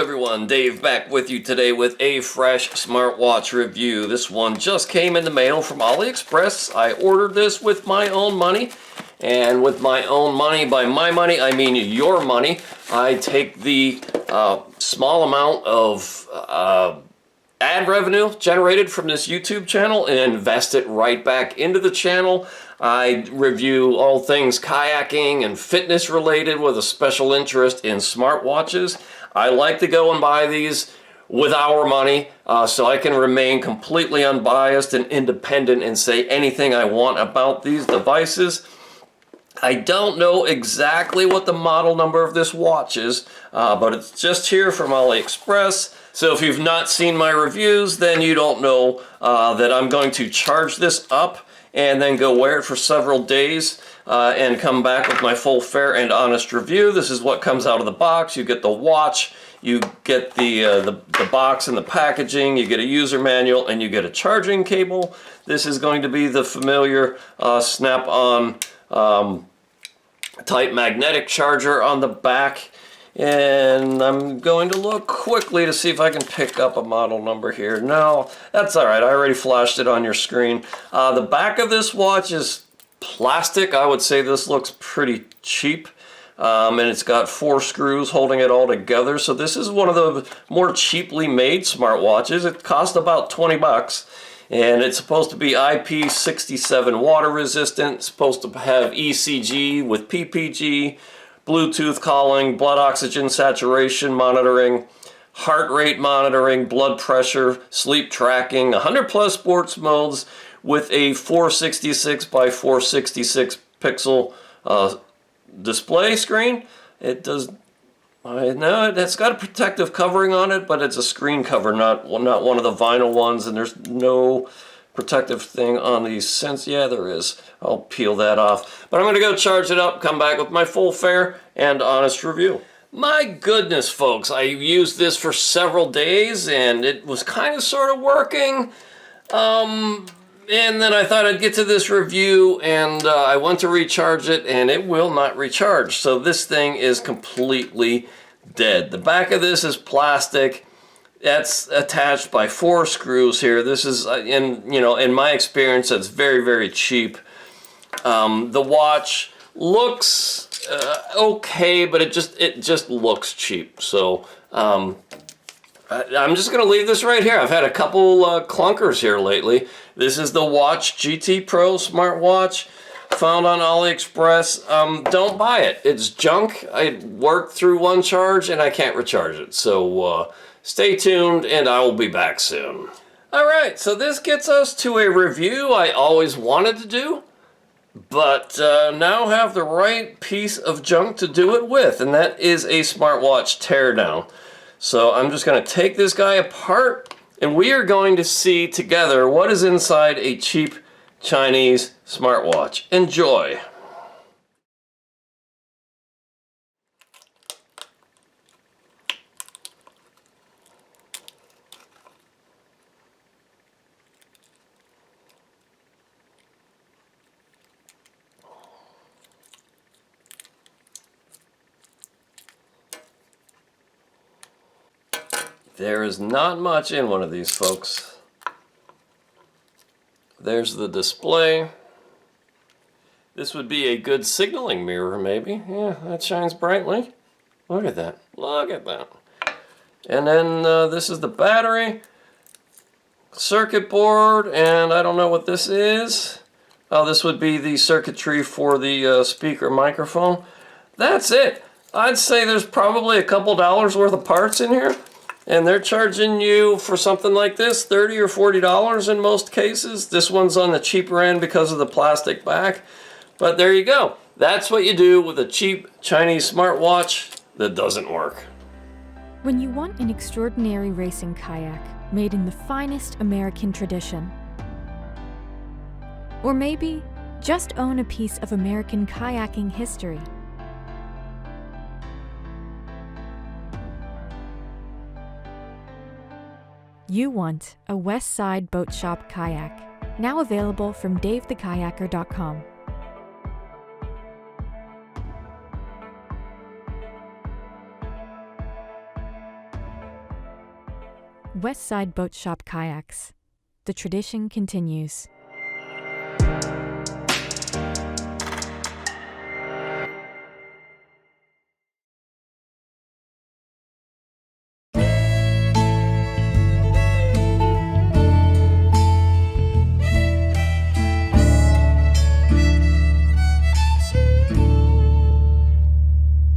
everyone, Dave back with you today with a fresh smartwatch review. This one just came in the mail from AliExpress. I ordered this with my own money, and with my own money, by my money, I mean your money. I take the small amount of ad revenue generated from this YouTube channel and invest it right back into the channel. I review all things kayaking and fitness related with a special interest in smartwatches. I like to go and buy these with our money so I can remain completely unbiased and independent and say anything I want about these devices. I don't know exactly what the model number of this watch is, but it's just here from AliExpress. So if you've not seen my reviews, then you don't know that I'm going to charge this up and then go wear it for several days and come back with my full, fair, and honest review. This is what comes out of the box. You get the watch, you get the box and the packaging, you get a user manual, and you get a charging cable. This is going to be the familiar snap-on type magnetic charger on the back. And I'm going to look quickly to see if I can pick up a model number here. No, that's all right. I already flashed it on your screen. The back of this watch is plastic. I would say this looks pretty cheap. And it's got 4 screws holding it all together. So this is one of the more cheaply made smartwatches. It cost about 20 bucks. And it's supposed to be IP67 water resistant. It's supposed to have ECG with PPG, Bluetooth calling, blood oxygen saturation monitoring, heart rate monitoring, blood pressure, sleep tracking, 100 plus sports modes with a 466 by 466 pixel display screen. It does, no, it's got a protective covering on it, but it's a screen cover, not one of the vinyl ones, and there's no protective thing on these since. Yeah, there is. I'll peel that off. But I'm going to go charge it up, come back with my full, fair, and honest review. My goodness, folks, I used this for several days, and it was kind of sort of working. And then I thought I'd get to this review, and I went to recharge it, and it will not recharge. So this thing is completely dead. The back of this is plastic. That's attached by 4 screws here. This is, in my experience, that's very, very cheap. The watch looks okay, but it just looks cheap. So I'm just going to leave this right here. I've had a couple clunkers here lately. This is the Watch GT Pro smartwatch found on AliExpress. Don't buy it. It's junk. I worked through one charge and I can't recharge it. So stay tuned and I will be back soon. Alright, so this gets us to a review I always wanted to do, but now have the right piece of junk to do it with, and that is a smartwatch teardown. So I'm just going to take this guy apart, and we are going to see together what is inside a cheap Chinese smartwatch. Enjoy! There is not much in one of these, folks. There's the display. This would be a good signaling mirror, maybe. Yeah, that shines brightly. Look at that. Look at that. And then this is the battery, circuit board, and I don't know what this is. Oh, this would be the circuitry for the speaker microphone. That's it. I'd say there's probably a couple dollars worth of parts in here. And they're charging you for something like this, $30 or $40 in most cases. This one's on the cheaper end because of the plastic back. But there you go. That's what you do with a cheap Chinese smartwatch that doesn't work. When you want an extraordinary racing kayak made in the finest American tradition, or maybe just own a piece of American kayaking history, you want a West Side Boat Shop kayak, now available from davethekayaker.com. West Side Boat Shop Kayaks. The tradition continues.